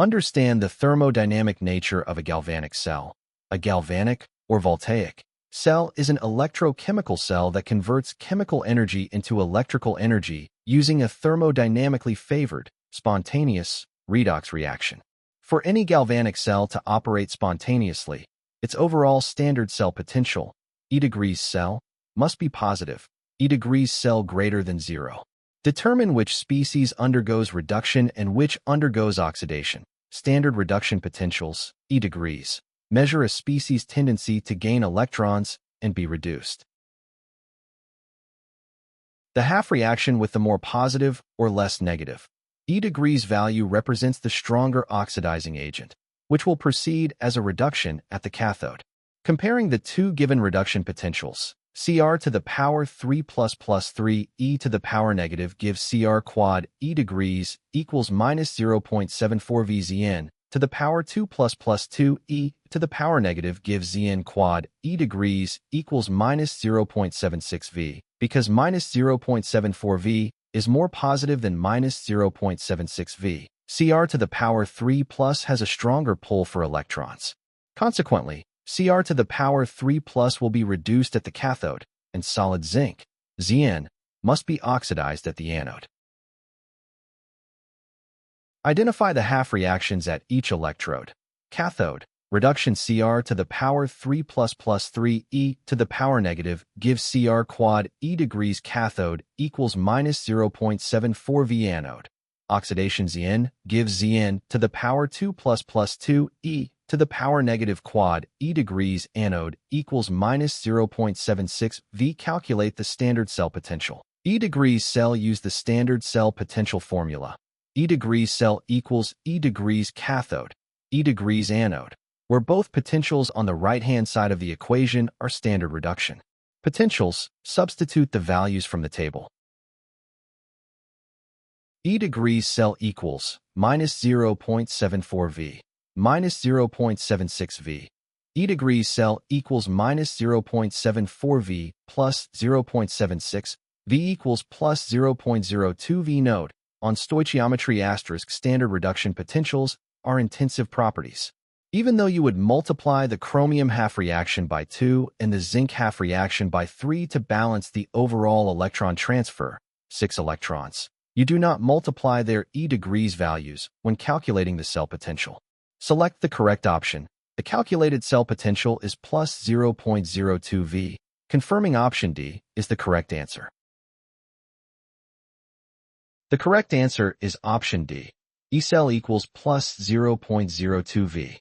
Understand the thermodynamic nature of a galvanic cell. A galvanic, or voltaic, cell is an electrochemical cell that converts chemical energy into electrical energy using a thermodynamically favored, spontaneous, redox reaction. For any galvanic cell to operate spontaneously, its overall standard cell potential, E degrees cell, must be positive, E degrees cell greater than 0. Determine which species undergoes reduction and which undergoes oxidation. Standard reduction potentials, E degrees, measure a species' tendency to gain electrons and be reduced. The half reaction with the more positive or less negative. E degrees value represents the stronger oxidizing agent, which will proceed as a reduction at the cathode. Comparing the two given reduction potentials, Cr to the power 3 plus 3 e to the power negative gives Cr quad E degrees equals minus 0.74 V Zn to the power 2 plus 2 e to the power negative gives Zn quad E degrees equals minus 0.76 V, because minus 0.74 V is more positive than minus 0.76 V. Cr to the power 3 plus has a stronger pull for electrons. Consequently, Cr to the power 3 plus will be reduced at the cathode, and solid zinc, Zn, must be oxidized at the anode. Identify the half reactions at each electrode. Cathode, reduction Cr to the power 3 plus 3 e to the power negative gives Cr quad E degrees cathode equals minus 0.74 V anode. Oxidation Zn gives Zn to the power 2 plus 2 e to the power negative quad E degrees anode equals minus 0.76 V. Calculate the standard cell potential. E degrees cell use the standard cell potential formula. E degrees cell equals E degrees cathode, E degrees anode, where both potentials on the right-hand side of the equation are standard reduction. Potentials, substitute the values from the table. E degrees cell equals minus 0.74 V, minus 0.76 V. E degrees cell equals minus 0.74 V plus 0.76 V equals plus 0.02 V. Note, on stoichiometry * standard reduction potentials are intensive properties. Even though you would multiply the chromium half reaction by 2 and the zinc half reaction by 3 to balance the overall electron transfer, 6 electrons, you do not multiply their E degrees values when calculating the cell potential. Select the correct option. The calculated cell potential is plus 0.02 V. Confirming option D is the correct answer. The correct answer is option D. E cell equals plus 0.02 V.